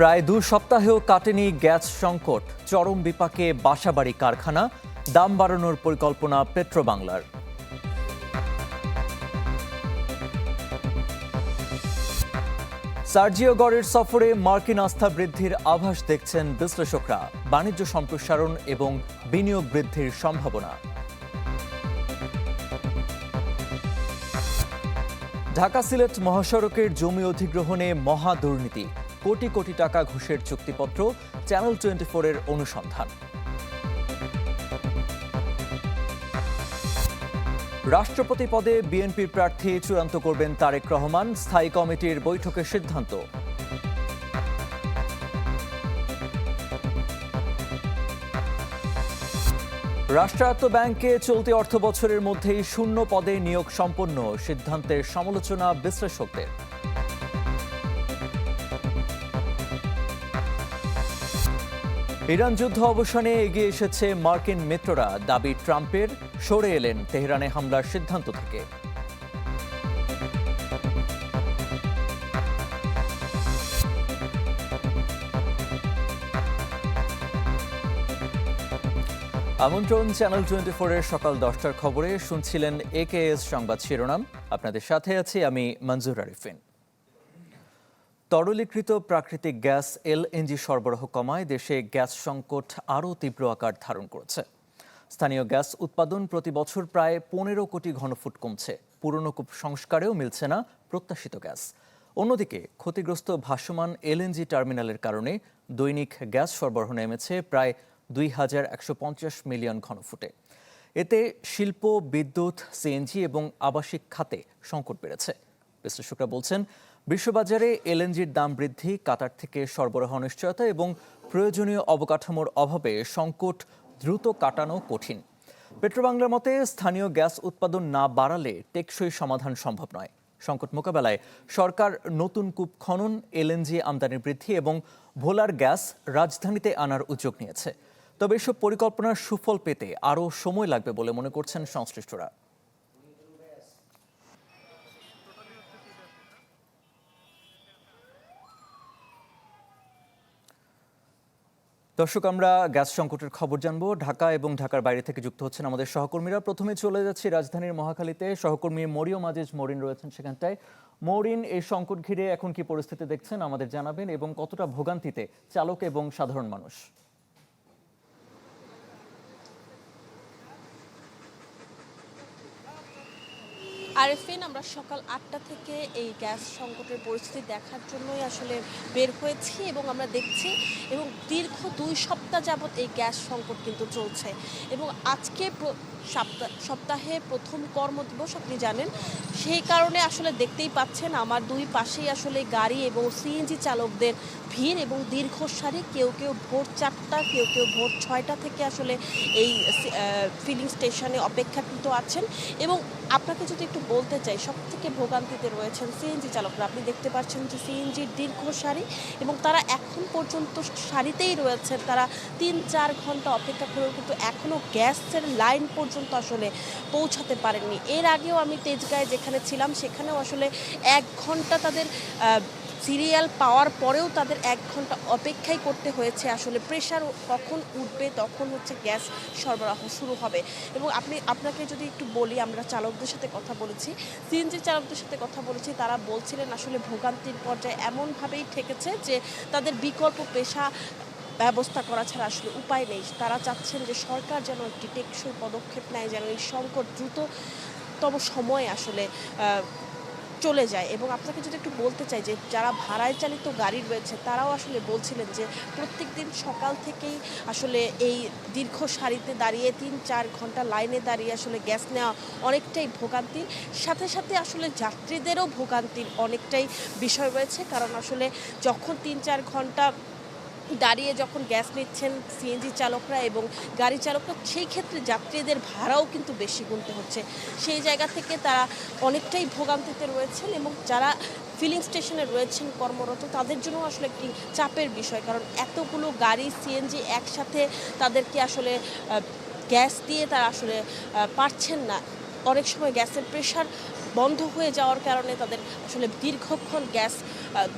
প্রায় 2 সপ্তাহেও কাটেনি গ্যাস সংকট, চরম বিপাকে বাসাবাড়ি কারখানা, দাম বাড়ানোর পরিকল্পনা পেট্রোবাংলার। সার্জিও গরের সফরে মার্কিন আস্থা বৃদ্ধির আভাস দেখছেন বিশ্লেষকরা, বাণিজ্য সম্প্রসারণ এবং বিনিয়োগ বৃদ্ধির সম্ভাবনা। ঢাকা সিলেট মহাসড়কের জমি অধিগ্রহণে মহা দুর্নীতি, কোটি কোটি টাকা ঘুষের চুক্তিপত্র, চ্যানেল 24-এর অনুসন্ধান। রাষ্ট্রপতি পদে বিএনপির প্রার্থী চূড়ান্ত করবেন তারেক রহমান, স্থায়ী কমিটির বৈঠকে সিদ্ধান্ত। রাষ্ট্রায়ত্ত ব্যাংকে চলতি অর্থবছরের মধ্যেই শূন্য পদে নিয়োগ সম্পন্ন, সিদ্ধান্তের সমালোচনা বিশ্লেষকদের। ইরান যুদ্ধ অবসানে এগিয়ে এসেছে মার্কিন মিত্ররা, দাবি ট্রাম্পের, সরে এলেন তেহরানে হামলার সিদ্ধান্ত থেকে। আমন্ত্রণ চ্যানেল 24-এর সকাল 10টার খবরে। শুনছিলেন একেএস সংবাদ শিরোনাম। আপনাদের সাথে আছি আমি মঞ্জুর আরিফিন। তরলীকৃত প্রাকৃতিক গ্যাস এলএনজি সরবরাহ কমায় দেশে গ্যাস সংকট আরও তীব্র আকার ধারণ করেছে। স্থানীয় গ্যাস উৎপাদন প্রতি বছর প্রায় 15 কোটি ঘনফুট কমছে, পুরনো কূপ সংস্কারেও মিলছে না প্রত্যাশিত গ্যাস। অন্যদিকে ক্ষতিগ্রস্ত ভাসমান এলএনজি টার্মিনালের কারণে দৈনিক গ্যাস সরবরাহ নেমেছে প্রায় 2150 মিলিয়ন ঘনফুটে। এতে শিল্প, বিদ্যুৎ, সিএনজি এবং আবাসিক খাতে সংকট বেড়েছে। বিশ্লেষকরা বলছেন, বিশ্ববাজারে এলএনজির দাম বৃদ্ধি, কাতার থেকে সরবরাহ অনিশ্চয়তা এবং প্রয়োজনীয় অবকাঠামোর অভাবে সংকট দ্রুত কাটানো কঠিন। পেট্রোবাংলার মতে, স্থানীয় গ্যাস উৎপাদন না বাড়ালে টেকসই সমাধান সম্ভব নয়। সংকট মোকাবেলায় সরকার নতুন কূপ খনন, এলএনজি আমদানি বৃদ্ধি এবং ভোলার গ্যাস রাজধানীতে আনার উদ্যোগ নিয়েছে। তবে এসব পরিকল্পনার সুফল পেতে আরও সময় লাগবে বলে মনে করছেন সংশ্লিষ্টরা। দর্শক, আমরা গ্যাস সংকটের খবর জানবো। ঢাকা এবং ঢাকার বাইরে থেকে যুক্ত হচ্ছেন আমাদের সহকর্মীরা। প্রথমে চলে যাচ্ছি রাজধানীর মহাখালীতে। সহকর্মী মরিয়ম আজিজ মরিন রয়েছেন সেখানটায়। মরিন, এই সংকট ঘিরে এখন কি পরিস্থিতি দেখছেন আমাদের জানাবেন, এবং কতটা ভোগান্তিতে চালক এবং সাধারণ মানুষ? আরেফিন, আমরা সকাল 8টা থেকে এই গ্যাস সংকটের পরিস্থিতি দেখার জন্যই আসলে বের হয়েছি এবং আমরা দেখছি এবং দীর্ঘ 2 সপ্তাহ যাবৎ এই গ্যাস সংকট কিন্তু চলছে এবং আজকে সপ্তাহে প্রথম কর্মদিবস, আপনি জানেন। সেই কারণে আসলে দেখতেই পাচ্ছেন আমার দুই পাশেই আসলে গাড়ি এবং সিএনজি চালকদের ভিড় এবং দীর্ঘ সারি। কেউ কেউ ভোর 4টা, কেউ কেউ ভোর 6টা থেকে আসলে এই ফিলিং স্টেশনে অপেক্ষাকৃত আছেন। এবং আপনাকে যদি একটু বলতে চাই, সব থেকে ভোগান্তিতে রয়েছেন সিএনজি চালকরা। আপনি দেখতে পাচ্ছেন যে সিএনজির দীর্ঘ সারি এবং তারা এখন পর্যন্ত সারিতেই রয়েছেন। তারা 3-4 ঘন্টা অপেক্ষা করেও কিন্তু এখনও গ্যাসের লাইন পর্যন্ত আসলে পৌঁছাতে পারেননি। এর আগেও আমি তেজগাঁয়ে যেখানে ছিলাম সেখানেও আসলে 1 ঘন্টা তাদের সিরিয়াল পাওয়ার পরেও তাদের 1 ঘন্টা অপেক্ষাই করতে হয়েছে। আসলে প্রেশার কখন উঠবে তখন হচ্ছে গ্যাস সরবরাহ শুরু হবে। এবং আপনাকে যদি একটু বলি, আমরা চালকদের সাথে কথা বলেছি, সিএনজি চালকদের সাথে কথা বলেছি, তারা বলছিলেন আসলে ভোগান্তির পর্যায়ে এমনভাবেই ঠেকেছে যে তাদের বিকল্প পেশা ব্যবস্থা করা ছাড়া আসলে উপায় নেই। তারা চাচ্ছেন যে সরকার যেন একটি টেকসই পদক্ষেপ নেয়, যেন এই সংকট দ্রুততম সময়ে আসলে চলে যায়। এবং আপনাকে যদি একটু বলতে চাই যে যারা ভাড়ায় চালিত গাড়ি রয়েছে তারাও আসলে বলছিলেন যে প্রত্যেক দিন সকাল থেকেই আসলে এই দীর্ঘ সারিতে দাঁড়িয়ে 3-4 ঘন্টা লাইনে দাঁড়িয়ে আসলে গ্যাস নেওয়া অনেকটাই ভোগান্তির। সাথে সাথে আসলে যাত্রীদেরও ভোগান্তির অনেকটাই বিষয় রয়েছে, কারণ আসলে যখন 3-4 ঘন্টা দাঁড়িয়ে যখন গ্যাস নিচ্ছেন সিএনজি চালকরা এবং গাড়ি চালকরা, সেই ক্ষেত্রে যাত্রীদের ভাড়াও কিন্তু বেশি গুনতে হচ্ছে। সেই জায়গা থেকে তারা অনেকটাই ভোগান্তিতে রয়েছেন এবং যারা ফিলিং স্টেশনে রয়েছেন কর্মরত তাদের জন্য আসলে একটি চাপের বিষয়, কারণ এতগুলো গাড়ি সিএনজি একসাথে তাদেরকে আসলে গ্যাস দিয়ে তারা আসলে পারছেন না। অনেক সময় গ্যাসের প্রেশার বন্ধ হয়ে যাওয়ার কারণে তাদের আসলে দীর্ঘক্ষণ গ্যাস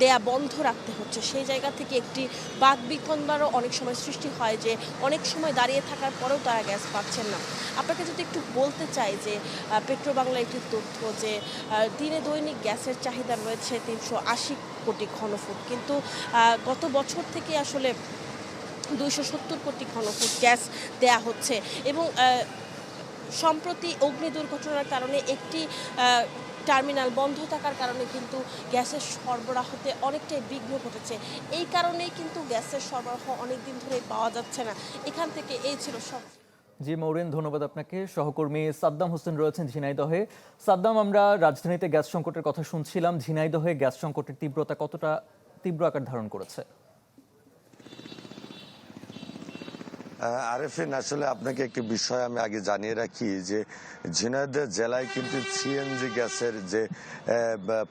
দেয়া বন্ধ রাখতে হচ্ছে। সেই জায়গা থেকে একটি বাকবিতণ্ডারও অনেক সময় সৃষ্টি হয় যে অনেক সময় দাঁড়িয়ে থাকার পরেও তারা গ্যাস পাচ্ছেন না। আপনাকে যদি একটু বলতে চাই যে পেট্রোবাংলার একটি তথ্য যে দিনে দৈনিক গ্যাসের চাহিদা রয়েছে ৩৮০ কোটি ঘনফুট, কিন্তু গত বছর থেকে আসলে ২৭০ কোটি ঘনফুট গ্যাস দেয়া হচ্ছে এবং সম্প্রতি অগ্নি দুর্ঘটনার কারণে একটি টার্মিনাল বন্ধ থাকার কারণে কিন্তু গ্যাসের সরবরাহতে অনেকটাই বিঘ্ন ঘটেছে। এই কারণেই কিন্তু গ্যাসের সরবরাহ অনেক দিন ধরেই পাওয়া যাচ্ছে না। এখান থেকে এই ছিল সব। জি মৌরিন, ধন্যবাদ আপনাকে। সহকর্মী সাদ্দাম হোসেন রয়েছেন ঝিনাইদহে। সাদ্দাম, আমরা রাজধানীতে গ্যাস সংকটের কথা শুনছিলাম। ঝিনাইদহে গ্যাস সংকটের তীব্রতা কতটা তীব্র আকার ধারণ করেছে? আরেফিন, আসলে আপনাকে একটি বিষয় আমি আগে জানিয়ে রাখি যে ঝিনাইদহ জেলায় কিন্তু সিএনজি গ্যাসের যে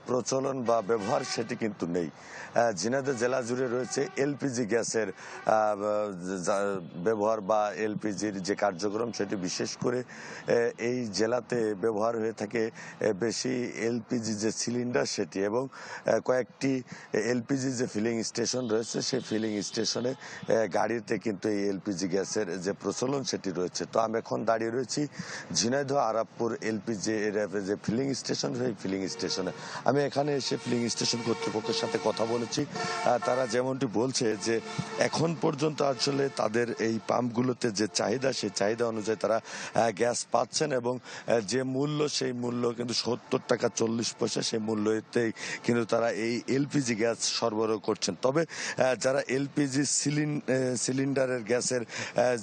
প্রচলন বা ব্যবহার সেটি কিন্তু নেই। ঝিনাইদহ জেলা জুড়ে রয়েছে এলপিজি গ্যাসের ব্যবহার বা এলপিজির যে কার্যক্রম সেটি বিশেষ করে এই জেলাতে ব্যবহার হয়ে থাকে বেশি এলপিজি যে সিলিন্ডার সেটি, এবং কয়েকটি এলপিজি যে ফিলিং স্টেশন রয়েছে সেই ফিলিং স্টেশনে গাড়িতে কিন্তু এই এলপিজি গ্যাসের যে প্রচলন সেটি রয়েছে। তো আমি এখন দাঁড়িয়ে রয়েছি ঝিনাইদহ আরাবপুর এলপিজি যে ফিলিং স্টেশন, সেই ফিলিং স্টেশনে। আমি এখানে এসে ফিলিং স্টেশন কর্তৃপক্ষের সাথে কথা বলেছি। তারা যেমনটি বলছে যে এখন পর্যন্ত আসলে তাদের এই পাম্পগুলোতে যে চাহিদা, সেই চাহিদা অনুযায়ী তারা গ্যাস পাচ্ছেন এবং যে মূল্য সেই মূল্য কিন্তু ৭০ টাকা ৪০ পয়সা, সেই মূল্যতেই কিন্তু তারা এই এলপিজি গ্যাস সরবরাহ করছেন। তবে যারা এলপিজি সিলিন্ডারের গ্যাসের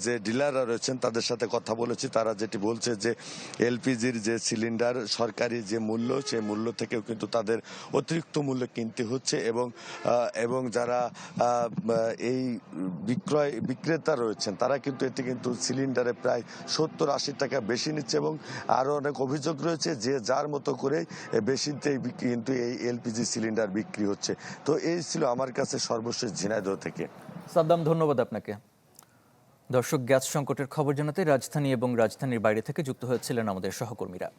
যে ডিলাররা রয়েছেন তাদের সাথে কথা বলেছি। তারা যেটি বলছে যে এলপিজির যে সিলিন্ডার সরকারি যে মূল্য, সেই মূল্য থেকেও কিন্তু তাদের অতিরিক্ত মূল্য কিনতে হচ্ছে এবং যারা এই বিক্রেতা রয়েছেন তারা কিন্তু এটি কিন্তু সিলিন্ডারে প্রায় ৭০-৮০ টাকা বেশি নিচ্ছে এবং আরও অনেক অভিযোগ রয়েছে যে যার মতো করে বেশিতেই কিন্তু এই এলপিজি সিলিন্ডার বিক্রি হচ্ছে। তো এই ছিল আমার কাছে সর্বশেষ ঝিনাইদহ থেকে। সাদ্দাম, ধন্যবাদ আপনাকে। দর্শক, গ্যাস সংকটের খবর জানাতে রাজধানী এবং রাজধানীর বাইরে থেকে যুক্ত হয়েছিলেন আমাদের সহকর্মীরা।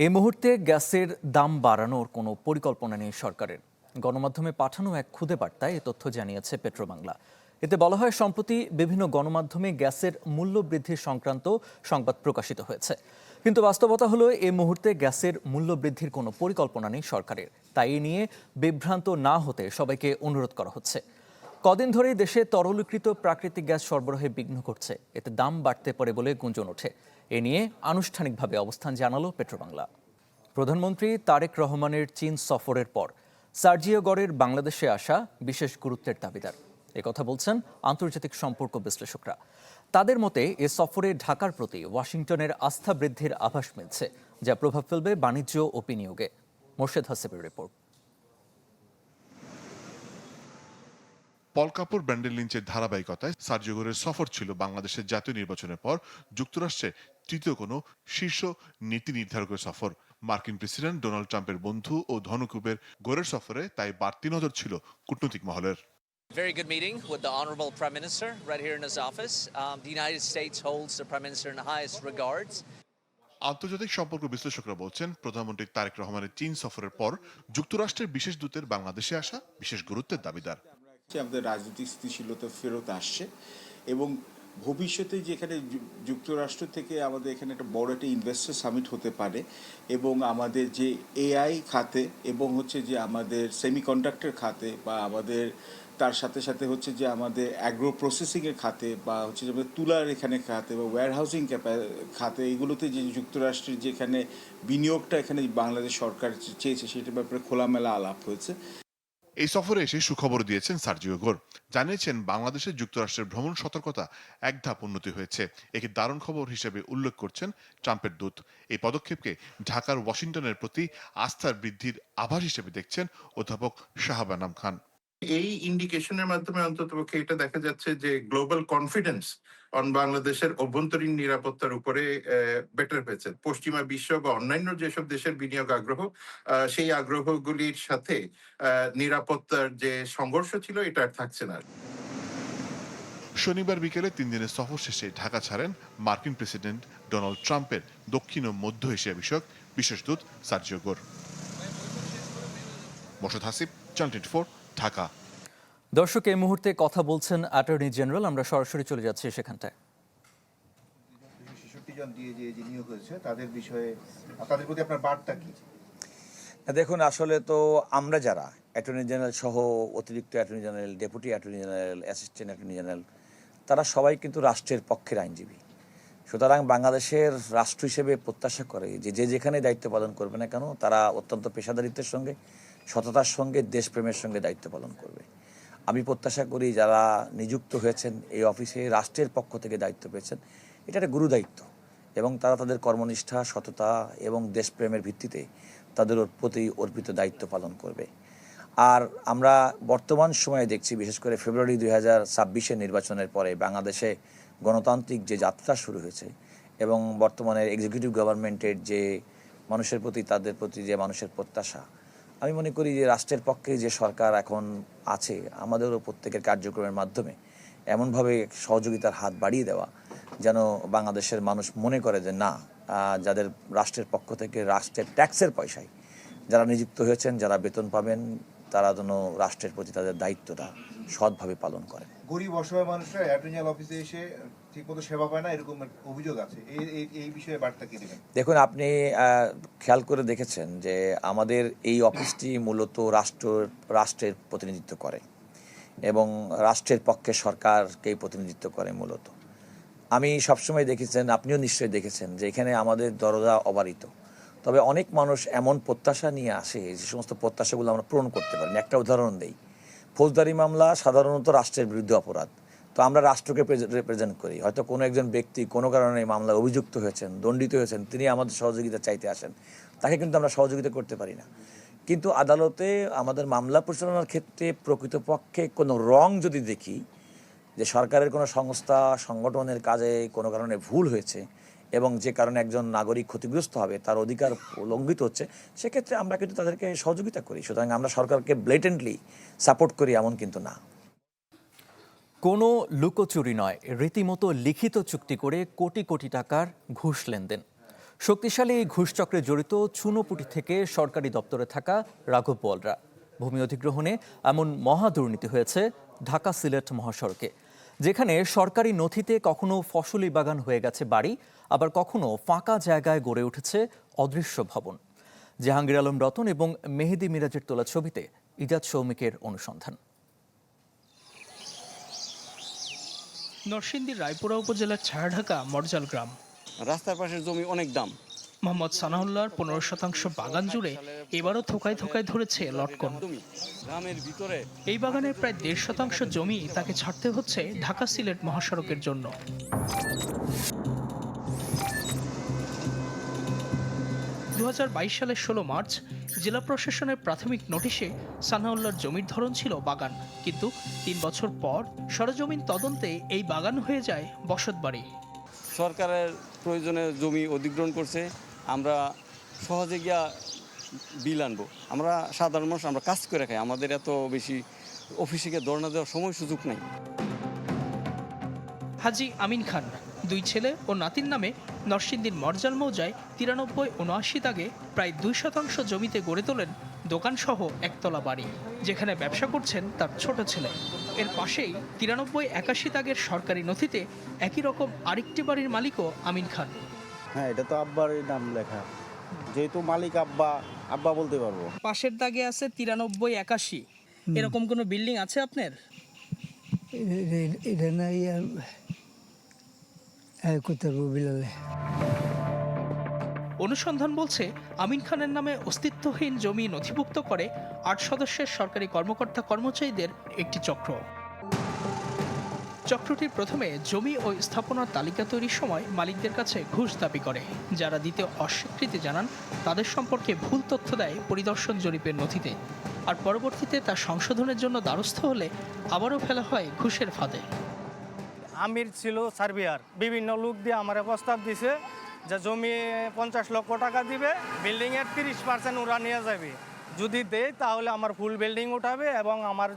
এই মুহূর্তে গ্যাসের দাম বাড়ানোর কোনো পরিকল্পনা নেই সরকারের। গণমাধ্যমে পাঠানো এক খুদে বার্তায় এ তথ্য জানিয়েছে পেট্রোবাংলা। এতে বলা হয়, সম্প্রতি বিভিন্ন গণমাধ্যমে গ্যাসের মূল্য বৃদ্ধি সংক্রান্ত সংবাদ প্রকাশিত হয়েছে, কিন্তু বাস্তবতা হলো এই মুহূর্তে গ্যাসের মূল্য বৃদ্ধির কোনো পরিকল্পনা নেই সরকারের। তাই এ নিয়ে বিভ্রান্ত না হতে সবাইকে অনুরোধ করা হচ্ছে। কদিন ধরেই দেশে তরলীকৃত প্রাকৃতিক গ্যাস সরবরাহে বিঘ্ন ঘটছে, এতে দাম বাড়তে পারে বলে গুঞ্জন ওঠে। এ নিয়ে আনুষ্ঠানিকভাবে অবস্থান জানালো পেট্রোবাংলা। প্রধানমন্ত্রী তারেক রহমানের চীন সফরের পর সার্জিও গড়ের বাংলাদেশে আসা বিশেষ গুরুত্বের দাবিদার। একথা বলছেন আন্তর্জাতিক সম্পর্ক বিশ্লেষকরা। তাদের মতে এ সফরে ঢাকার প্রতি ওয়াশিংটনের আস্থা বৃদ্ধির আভাস মিলছে, যা প্রভাব ফেলবে বাণিজ্য ও বিনিয়োগে। মোর্শেদ হাসিবের রিপোর্ট। পল কাপুর, ব্র্যান্ডন লিঞ্চের ধারাবাহিকতায় সার্জিও গোরের সফর ছিল বাংলাদেশের জাতীয় নির্বাচনের পর যুক্তরাষ্ট্রে তৃতীয় কোনো শীর্ষ নীতি নির্ধারকের সফর। মার্কিন প্রেসিডেন্ট ডোনাল্ড ট্রাম্পের বন্ধু ও ধনকুবের গোরের সফরে তাই বাড়তি নজর ছিল কূটনৈতিক মহলের। Very good meeting with the Honorable Prime Minister right here in his office. The United States holds the Prime Minister in the highest regards. আন্তর্জাতিক সম্পর্ক বিশ্লেষকরা বলছেন, প্রধানমন্ত্রী তারেক রহমানের চীন সফরের পর যুক্তরাষ্ট্রের বিশেষ দূতের বাংলাদেশে আসা বিশেষ গুরুত্বের দাবিদার। আমাদের রাজনৈতিক স্থিতিশীলতা ফেরত আসছে এবং ভবিষ্যতে যেখানে যুক্তরাষ্ট্র থেকে আমাদের এখানে একটা বড় একটা ইনভেস্টর সামিট হতে পারে এবং আমাদের যে এআই খাতে এবং হচ্ছে যে আমাদের সেমিকন্ডাক্টর খাতে বা আমাদের তার সাথে সাথে হচ্ছে যে আমাদের অ্যাগ্রো প্রসেসিংয়ের খাতে বা হচ্ছে যে আমাদের তুলার এখানে খাতে বা ওয়্যারহাউসিং খাতে, এগুলোতে যে যুক্তরাষ্ট্রের যেখানে বিনিয়োগটা এখানে বাংলাদেশ সরকার চেয়েছে সেটার ব্যাপারে খোলামেলা আলাপ হয়েছে। এই সফরে এসে সুখবর দিয়েছেন সার্জিও গোর। জানিয়েছেন বাংলাদেশে যুক্তরাষ্ট্রের ভ্রমণ সতর্কতা এক ধাপ উন্নতি হয়েছে। একে দারুণ খবর হিসেবে উল্লেখ করছেন ট্রাম্পের দূত। এই পদক্ষেপকে ঢাকার ওয়াশিংটনের প্রতি আস্থার বৃদ্ধির আভাস হিসেবে দেখছেন অধ্যাপক শাহবানাম খান। এই ইন্ডিকেশনের মাধ্যমে অন্ততপক্ষে এটা দেখা যাচ্ছে যে গ্লোবাল কনফিডেন্স অন বাংলাদেশের অভ্যন্তরীণ নিরাপত্তার উপরে বেটার হয়েছে। পশ্চিমা বিশ্ব বা অন্যান্য যেসব দেশের বিনিয়োগ আগ্রহ, সেই আগ্রহগুলির সাথে নিরাপত্তার যে সংঘর্ষ ছিল এটা আর থাকছে না। শনিবার বিকেলে 3 দিনের সফর শেষে ঢাকা ছাড়েন মার্কিন প্রেসিডেন্ট ডোনাল্ড ট্রাম্পের দক্ষিণ ও মধ্য এশিয়া বিষয়ক বিশেষ দূত সার্জিও গোর। মোর্শেদ হাসিব, চ্যানেল 24, ঢাকা। দর্শক, এই মুহূর্তে কথা বলছেন অ্যাটর্নি জেনারেল। আমরা সরাসরি চলে যাচ্ছি সেখানটায়। 66 জন ডিএজি যে নিয়োগ হয়েছে তাদের বিষয়ে তাদের প্রতি আপনার বার্তা কি? দেখুন, আসলে তো আমরা যারা অ্যাটর্নি জেনারেল সহ অতিরিক্ত attorney general, deputy attorney general, assistant attorney general, তারা সবাই কিন্তু রাষ্ট্রের পক্ষের আইনজীবী। সুতরাং বাংলাদেশের রাষ্ট্র হিসেবে প্রত্যাশা করে যে যেখানে দায়িত্ব পালন করবে না কেন তারা অত্যন্ত পেশাদারিত্বের সঙ্গে, সততার সঙ্গে, দেশপ্রেমের সঙ্গে দায়িত্ব পালন করবে। আমি প্রত্যাশা করি যারা নিযুক্ত হয়েছেন এই অফিসে, রাষ্ট্রের পক্ষ থেকে দায়িত্ব পেয়েছেন, এটা একটা গুরু দায়িত্ব এবং তারা তাদের কর্মনিষ্ঠা, সততা এবং দেশপ্রেমের ভিত্তিতে তাদের প্রতি অর্পিত দায়িত্ব পালন করবে। আর আমরা বর্তমান সময়ে দেখছি, বিশেষ করে ফেব্রুয়ারি 2026 নির্বাচনের পরে বাংলাদেশে গণতান্ত্রিক যে যাত্রা শুরু হয়েছে এবং বর্তমানের এক্সিকিউটিভ গভর্নমেন্টের যে মানুষের প্রতি, তাদের প্রতি যে মানুষের প্রত্যাশা, আমি মনে করি যে রাষ্ট্রের পক্ষে যে সরকার এখন আছে, আমাদেরও প্রত্যেকের কার্যক্রমের মাধ্যমে এমনভাবে সহযোগিতার হাত বাড়িয়ে দেওয়া যেন বাংলাদেশের মানুষ মনে করে যে না, যাদের রাষ্ট্রের পক্ষ থেকে রাষ্ট্রের ট্যাক্সের পয়সায় যারা নিযুক্ত হয়েছেন, যারা বেতন পাবেন, তারা যেন রাষ্ট্রের প্রতি তাদের দায়িত্বটা সৎভাবে পালন করেন। গরিব অসহায় মানুষরা অ্যাটর্নি জেনারেল অফিসে এসে ঠিকমতো সেবা পায় না, এরকম অভিযোগ আছে। এই বিষয়ে বার্তা কি দেবেন? দেখুন, আপনি খেয়াল করে দেখেছেন যে আমাদের এই অফিসটি মূলত রাষ্ট্রের প্রতিনিধিত্ব করে এবং রাষ্ট্রের পক্ষে সরকারকেই প্রতিনিধিত্ব করে মূলত। আমি সবসময় দেখেছেন, আপনিও নিশ্চয়ই দেখেছেন যে এখানে আমাদের দরজা অবারিত। তবে অনেক মানুষ এমন প্রত্যাশা নিয়ে আসে যে সমস্ত প্রত্যাশাগুলো আমরা পূরণ করতে পারি। একটা উদাহরণ দেই, ফৌজদারি মামলা সাধারণত রাষ্ট্রের বিরুদ্ধে অপরাধ, তো আমরা রাষ্ট্রকে রিপ্রেজেন্ট করি। হয়তো কোনো একজন ব্যক্তি কোনো কারণে মামলায় অভিযুক্ত হয়েছেন, দণ্ডিত হয়েছেন, তিনি আমাদের সহযোগিতা চাইতে আসেন, তাকে কিন্তু আমরা সহযোগিতা করতে পারি না। কিন্তু আদালতে আমাদের মামলা পরিচালনার ক্ষেত্রে প্রকৃতপক্ষে কোনো রং যদি দেখি, যে সরকারের কোনো সংস্থা, সংগঠনের কাজে কোনো কারণে ভুল হয়েছে এবং যে কারণে একজন নাগরিক ক্ষতিগ্রস্ত হবে, তার অধিকার লঙ্ঘিত হচ্ছে, সেক্ষেত্রে আমরা কিন্তু তাদেরকে সহযোগিতা করি। সুতরাং আমরা সরকারকে ব্লেটেন্টলি সাপোর্ট করি এমন কিন্তু না। কোনো লুকোচুরি নয়, রীতিমতো লিখিত চুক্তি করে কোটি কোটি টাকার ঘুষ লেনদেন। শক্তিশালী এই ঘুষচক্রে জড়িত চুনোপুটি থেকে সরকারি দপ্তরে থাকা রাঘব বোয়ালরা। ভূমি অধিগ্রহণে এমন মহা দুর্নীতি হয়েছে ঢাকা সিলেট মহাসড়কে, যেখানে সরকারি নথিতে কখনো ফসলি বাগান হয়ে গেছে বাড়ি, আবার কখনো ফাঁকা জায়গায় গড়ে উঠেছে অদৃশ্য ভবন। জাহাঙ্গীর আলম রতন এবং মেহেদি মিরাজের তোলা ছবিতে ইজাজ সৌমিকের অনুসন্ধান। নরসিংদীর রায়পুরা উপজেলার ছায়াঢাকা মরজাল গ্রাম। রাস্তার পাশের জমি অনেক দাম। মোহাম্মদ সানাউল্লাহর 15% বাগান জুড়ে এবারও থোকায় থোকায় ধরেছে লটকন। গ্রামের ভিতরে এই বাগানের প্রায় 1.5% জমি তাকে ছাড়তে হচ্ছে ঢাকা সিলেট মহাসড়কের জন্য। 2022 সালের 16 মার্চ জেলা প্রশাসনের প্রাথমিক নোটিশে সানাউল্লাহর জমির ধরন ছিল বাগান, কিন্তু 3 বছর পর সরজমিন তদন্তে এই বাগান হয়ে যায় বসতবাড়ি। সরকারের প্রয়োজনে জমি অধিগ্রহণ করছে, আমরা সহজে গিয়া বিল আনবো। আমরা সাধারণ মানুষ, আমরা কাজ করে খাই, আমাদের এত বেশি অফিসে গিয়ে ধর্ণা দেওয়ার সময় সুযোগ নাই। হাজি আমিন খান 2 ছেলে ও নাতির নামে নরসিংদীর মরজাল মৌজায় 93-79 দাগে প্রায় 2% জমিতে গড়ে তোলেন দোকানসহ একতলা বাড়ি, যেখানে ব্যবসা করছেন তার ছোট ছেলে। এর পাশেই 93-81 দাগের সরকারি নথিতে একই রকম আরেকটি বাড়ির মালিকও আমিন খান। হ্যাঁ, এটা তো আব্বার নাম লেখা, যেহেতু মালিক আব্বা, আব্বা বলতে পারবো। পাশের দাগে আছে 93-81, এরকম কোনো বিল্ডিং আছে আপনার? এটা নাই আর অনুসন্ধান বলছে আমিন খানের নামে অস্তিত্বহীন জমি নথিভুক্ত করে 8 সদস্যের সরকারি কর্মকর্তা কর্মচারীদের একটি চক্র। চক্রটি প্রথমে জমি ও স্থাপনার তালিকা তৈরির সময় মালিকদের কাছে ঘুষ দাবি করে, যারা দিতে অস্বীকৃতি জানান তাদের সম্পর্কে ভুল তথ্য দেয় পরিদর্শন জরিপের নথিতে, আর পরবর্তীতে তা সংশোধনের জন্য দ্বারস্থ হলে আবারও ফেলা হয় ঘুষের ফাঁদে। আমির ছিল সার্বিয়ার, বিভিন্ন লোক দিয়ে আমার প্রস্তাব দিছে যে জমি 50 লক্ষ টাকা দিবে, বিল্ডিংয়ের 30% ওরা নিয়ে যাবে, যদি দেয় তাহলে আমার ফুল বিল্ডিং উঠাবে এবং আমার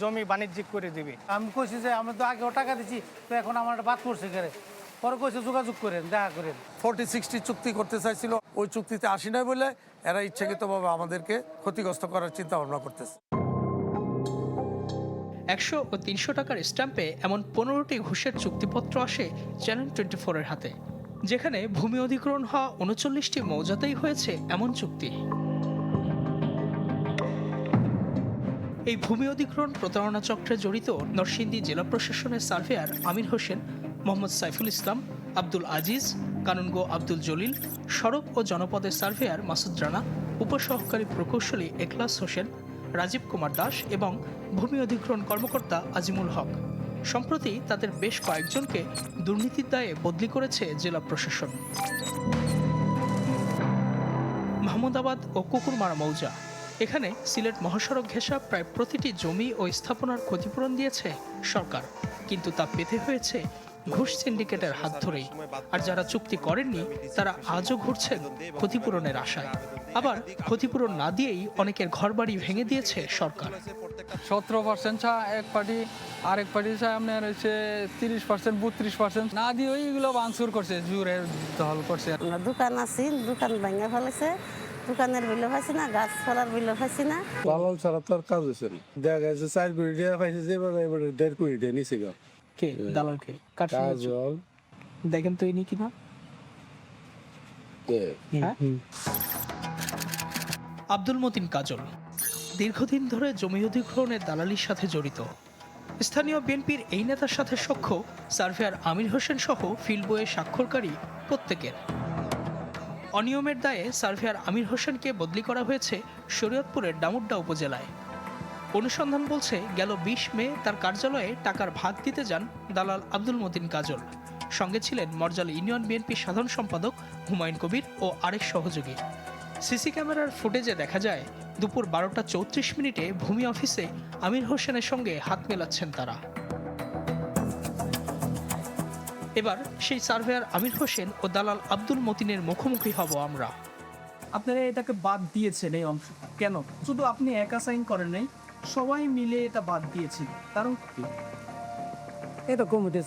জমি বাণিজ্যিক করে দিবে। আমি কইছি যে আমি তো আগেও টাকা দিচ্ছি, তো এখন আমার বাদ পড়ছে করে, পরে কইছে যোগাযোগ করেন, দেখা করেন। 40-60 চুক্তি করতে চাইছিল, ওই চুক্তিতে আসি নাই বলে এরা ইচ্ছাকৃতভাবে আমাদেরকে ক্ষতিগ্রস্ত করার চিন্তা ভাবনা করতেছে। 100 ও 300 টাকার স্ট্যাম্পে এমন 15টি ঘুষের চুক্তিপত্র আসে চ্যানেল 24-এর হাতে, যেখানে ভূমি অধিগ্রহণ হওয়া 39টি মৌজাতেই হয়েছে এমন চুক্তি। এই ভূমি অধিগ্রহণ প্রতারণা চক্রে জড়িত নরসিংদী জেলা প্রশাসনের সার্ভেয়ার আমির হোসেন, মোহাম্মদ সাইফুল ইসলাম, আব্দুল আজিজ, কানুনগো আব্দুল জলিল, সড়ক ও জনপদের সার্ভেয়ার মাসুদ রানা, উপসহকারী প্রকৌশলী এখলাস হোসেন, রাজীব কুমার দাস এবং ভূমি অধিগ্রহণ কর্মকর্তা আজিমুল হক। সম্প্রতি তাদের বেশ কয়েকজনকে দুর্নীতির দায়ে বদলি করেছে জেলা প্রশাসন। মাহমুদাবাদ ও কুকুরমারা মৌজা, এখানে সিলেট মহাসড়ক ঘেঁষা প্রায় প্রতিটি জমি ও স্থাপনার ক্ষতিপূরণ দিয়েছে সরকার, কিন্তু তা পেতে হয়েছে ঘুষ সিন্ডিকেটের হাত ধরেই। আর যারা চুক্তি করেননি তারা আজও ঘুরছেন ক্ষতিপূরণের আশায়। আবার ক্ষতিপূরণ না দিয়েই অনেকের ঘরবাড়ি ভেঙে দিয়েছে সরকার। 17% চা এক পার্টি, আরেক পার্টি চা আপনার হচ্ছে 30%, 32% না দিয়ে ওইগুলো ভাঙচুর করছে, জোরে দখল করছে। দোকান আছে, দোকান ভেঙে ফেলেছে, দোকানের বিলে পাইছি না, গাছপালার বিলে পাইছি না। দালাল ছাড়া তো আর কাজ হয়েছে না। দেখা গেছে 4 কোটি টাকা পাইছে, এবার 1.5 কোটি টাকা নিচে গেল। কে দালাল? কে? কাজল দেখেন তো ইনি কিনা। আব্দুল মতিন কাজল দীর্ঘদিন ধরে জমি অধিগ্রহণের দালালির সাথে জড়িত। স্থানীয় বিএনপির এই নেতার সাথে সখ্য সার্ভেয়ার আমির হোসেন সহ ফিল্ড বইয়ে স্বাক্ষরকারী প্রত্যেকের। অনিয়মের দায়ে সার্ভেয়ার আমির হোসেনকে বদলি করা হয়েছে শরীয়তপুরের ডামুড্ডা উপজেলায়। অনুসন্ধান বলছে গেল 20 মে তার কার্যালয়ে টাকার ভাগ দিতে যান দালাল আব্দুল মতিন কাজল। সঙ্গে ছিলেন মরজাল ইউনিয়ন বিএনপি সাধারণ সম্পাদক হুমায়ুন কবির ও আরেক সহযোগী। সিসি ক্যামেরার ফুটেজে দেখা যায় দুপুর 12:34 ভূমি অফিসে আমির হোসেনের সঙ্গে হাত মেলাচ্ছেন তারা। এবার সেই সার্ভেয়ার আমির হোসেন ও দালাল আব্দুল মতিনের মুখোমুখি হব আমরা। আপনারা এটাকে বাদ দিয়েছেন এই অংশ কেন? শুধু আপনি একা সাইন করেন নাই, সবাই মিলে এটা বাদ দিয়েছিল, কারণ কি? এটা কমিটি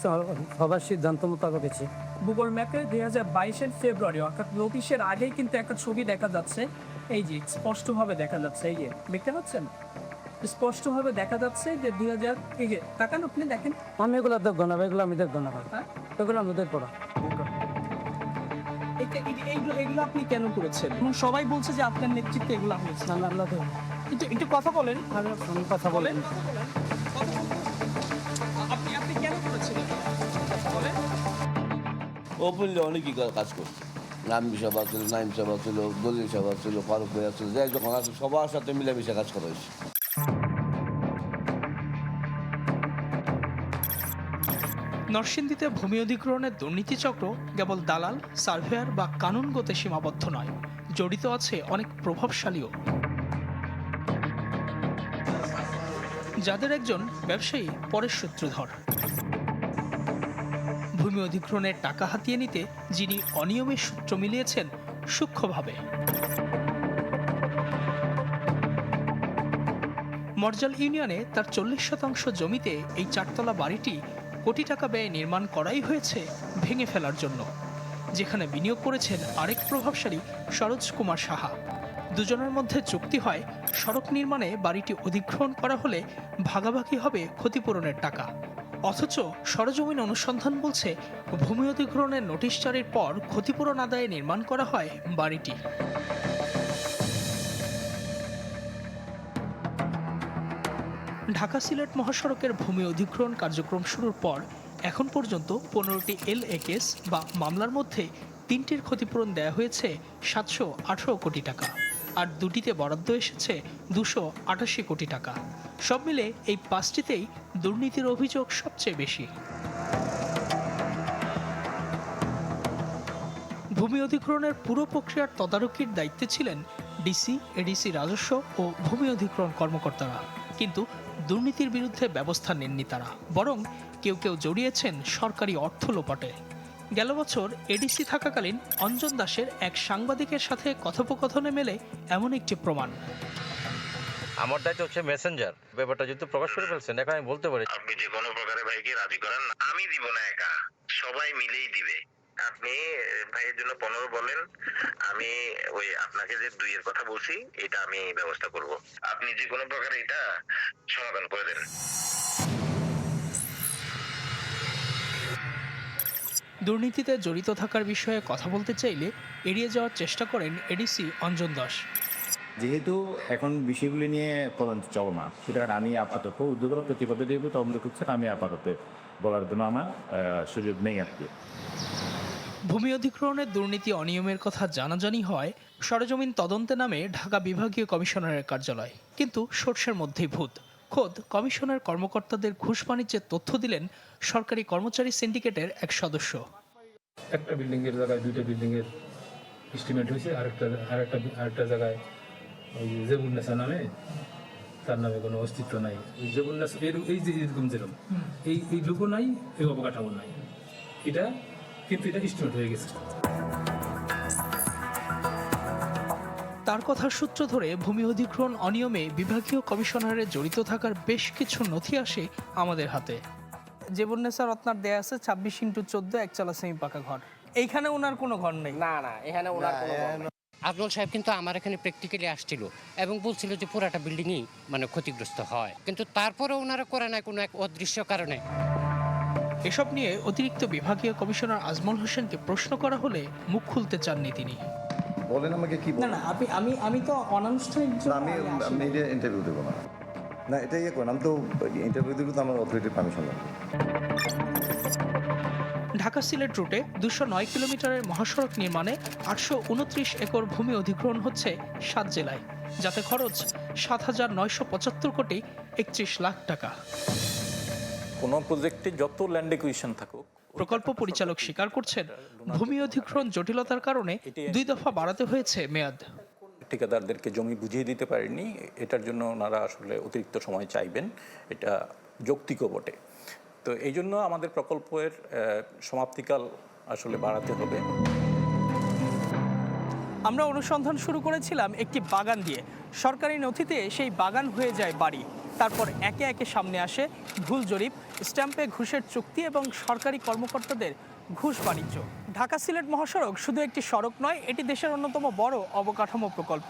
সবার সিদ্ধান্ত মোতাবেক হয়েছে। গুগল ম্যাপে 2022-এর ফেব্রুয়ারি অর্থাৎ নোটিশের আগেই কিন্তু একটা ছবি দেখা যাচ্ছে, এই যে স্পষ্টভাবে দেখা যাচ্ছে, এই যে দেখতে পাচ্ছেন স্পষ্টভাবে দেখা যাচ্ছে যে 2000, এই যে তাকান আপনি দেখেন। আমি এগুলো দেখবো না, এগুলো আমি দেখবো না, এগুলো আমি দেখবো না। এগুলো আপনি কেন করেছেন? সবাই বলছে যে আপনার নেতৃত্বে এগুলো হয়েছে। একটু কথা বলেন, কথা বলেন। আপনি কেন করেছেন? ওপেনলি অনেকই কাজ করছে। নামবি সভা ছিল, নাইম সভা ছিল, দলীয় সভা ছিল, ফারুক ভাইয়া ছিল, যে যখন আছে সবার সাথে মিলেমিশে কাজ করা হয়েছে। নরসিংদীতে ভূমি অধিগ্রহণের দুর্নীতিচক্র কেবল দালাল, সার্ভেয়ার বা কানুনগতে সীমাবদ্ধ নয়, জড়িত আছে অনেক প্রভাবশালীও, যাদের একজন ব্যবসায়ী পরের সূত্রধর। ভূমি অধিগ্রহণের টাকা হাতিয়ে নিতে যিনি অনিয়মের সূত্র মিলিয়েছেন সূক্ষ্মভাবে। মরজাল ইউনিয়নে তার 40% জমিতে এই 4তলা বাড়িটি কোটি টাকা ব্যয়ে নির্মাণ করাই হয়েছে ভেঙে ফেলার জন্য, যেখানে বিনিয়োগ করেছেন আরেক প্রভাবশালী সরোজ কুমার সাহা। দুজনের মধ্যে চুক্তি হয় সড়ক নির্মাণে বাড়িটি অধিগ্রহণ করা হলে ভাগাভাগি হবে ক্ষতিপূরণের টাকা। অথচ সরজমিন অনুসন্ধান বলছে ভূমি অধিগ্রহণের নোটিশ জারির পর ক্ষতিপূরণ আদায়ে নির্মাণ করা হয় বাড়িটি। ঢাকা সিলেট মহাসড়কের ভূমি অধিগ্রহণ কার্যক্রম শুরুর পর এখন পর্যন্ত 15টি LA কেস বা মামলার মধ্যে 3টির ক্ষতিপূরণ দেয়া হয়েছে 718 কোটি টাকা, আর 2টিতে বরাদ্দ এসেছে 288 কোটি টাকা। সব মিলে এই 5টিতেই দুর্নীতির অভিযোগ সবচেয়ে বেশি। ভূমি অধিগ্রহণের পুরো প্রক্রিয়ার তদারকির দায়িত্বে ছিলেন ডিসি, এডিসি, রাজস্ব ও ভূমি অধিগ্রহণ কর্মকর্তারা, কিন্তু দুর্নীতির বিরুদ্ধে ব্যবস্থা নেননি তারা, বরং কেউ কেউ জড়িয়েছেন সরকারি অর্থ লোপাটে। গেল বছর এডিসি থাকাকালীন অঞ্জন দাসের এক সাংবাদিকের সাথে কথোপকথনে মেলে এমন একটি প্রমাণ। আমার দায়িত্ব হচ্ছে মেসেঞ্জার, ব্যাপারটা যেহেতু প্রকাশ করে ফেলছেন এখন আমি বলতে পারি। আপনি যে কোনো প্রকারে ভাইকে রাজি করেন, আমি দিব না একা, সবাই মিলেই দিবে। আপনি ভাইয়ের জন্য 15 বলেন, আমি ওই আপনাকে যে 2 এর কথা বলছি এটা আমি ব্যবস্থা করব। আপনি যে কোনো প্রকারে এটা সমাধান করে দেন। দুর্নীতিতে জড়িত থাকার বিষয়ে কথা বলতে চাইলে এড়িয়ে যাওয়ার চেষ্টা করেন এডিসি অঞ্জন দাস। যেহেতু এখন বিষয়গুলি নিয়ে তদন্ত চলমান, সুতরাং আমি আপাতত উদ্যোগ প্রতিবাদ দেব, তদন্ত করছেন, আমি আপাতত বলার জন্য আমার সুযোগ নেই আর কি। ভূমি অধিগ্রহণের দুর্নীতি অনিয়মের কথা জানাজানি হয় সরেজমিন তদন্তে নামে ঢাকা বিভাগীয় কমিশনারের কার্যালয়, কিন্তু সর্ষের মধ্যেই ভূত। খোদ কমিশনার কর্মকর্তাদের ঘুষ বাণিজ্যের তথ্য দিলেন সরকারি কর্মচারী সিন্ডিকেটের এক সদস্য। একটা বিল্ডিং এর জায়গায় 2টা বিল্ডিং এর এস্টিমেট হয়েছে, আরেকটা জায়গায় ওই জেবুন্নেসা নামে, তার নামে কোনো অস্তিত্ব নাই। জেবুন্নেসা এই যে এরকম যেরকম এই লোকও নাই, এই অবকাঠামো নাই, এটা কিন্তু এটা এস্টিমেট হয়ে গেছে। তার কথার সূত্র ধরে ভূমি অধিগ্রহণ অনিয়মে বিভাগীয় কমিশনারের জড়িত থাকার বেশ কিছু নথি আসে আমাদের হাতে। জেবুন্নেসা রত্নার দেয়া আছে 26x14 একচালা সেমি পাকা ঘর। এইখানে ওনার কোনো ঘর নেই। না, এখানে ওনার কোনো ঘর নেই। আফজল সাহেব কিন্তু আমার এখানে প্র্যাকটিক্যালি আসছিল এবং বলছিল যে পুরাটা বিল্ডিংই মানে ক্ষতিগ্রস্ত হয়, কিন্তু তারপরে ওনারা করে না কোনো এক অদৃশ্য কারণে। এসব নিয়ে অতিরিক্ত বিভাগীয় কমিশনার আজমল হোসেনকে প্রশ্ন করা হলে মুখ খুলতে চাননি তিনি। বলেন আমাকে কি বলেন? না আমি তো অনানুষ্ঠানিক আমি ইন্টারভিউ দেবো না। না এটা ইয়ে করেন, আমি তো ইন্টারভিউ দেবো, তো আমার অথরিটির পারমিশন লাগবে। ঢাকা সিলেট রুটে 209 কিলোমিটারের মহাসড়ক নির্মাণে 829 একর ভূমি অধিগ্রহণ হচ্ছে 7 জেলায়, যাতে খরচ 7,975 কোটি 31 লাখ টাকা। কোনো প্রজেক্টে যত ল্যান্ড একুইশন থাকুক, প্রকল্প পরিচালক স্বীকার করছেন ভূমি অধিগ্রহণ জটিলতার কারণে 2 দফা বাড়াতে হয়েছে মেয়াদ। ঠিকাদারদেরকে জমি বুঝিয়ে দিতে পারেনি, এটার জন্য ওনারা আসলে অতিরিক্ত সময় চাইবেন, এটা যৌক্তিকও বটে। তো এই জন্য আমাদের প্রকল্পের সমাপ্তিকাল আসলে বাড়াতে হবে। আমরা অনুসন্ধান শুরু করেছিলাম একটি বাগান দিয়ে। সরকারি নথিতে সেই বাগান হয়ে যায় বাড়ি। তারপর একে একে সামনে আসে ভুল জরিপ, স্ট্যাম্পে ঘুষের চুক্তি এবং সরকারি কর্মকর্তাদের ঘুষ বাণিজ্য। ঢাকা সিলেট মহাসড়ক শুধু একটি সড়ক নয়, এটি দেশের অন্যতম বড় অবকাঠামো প্রকল্প।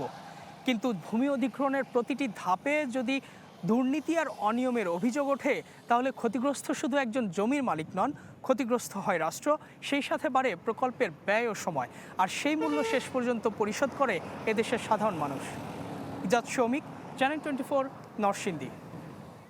কিন্তু ভূমি অধিগ্রহণের প্রতিটি ধাপে যদি দুর্নীতি আর অনিয়মের অভিযোগ ওঠে, তাহলে ক্ষতিগ্রস্ত শুধু একজন জমির মালিক নন, ক্ষতিগ্রস্ত হয় রাষ্ট্র, সেই সাথে বাড়ে প্রকল্পের ব্যয় ও সময়, আর সেই মূল্য শেষ পর্যন্ত পরিশোধ করে এদেশের সাধারণ মানুষ। ইজাদ শৌমিক, চ্যানেল 24, নরসিংদী।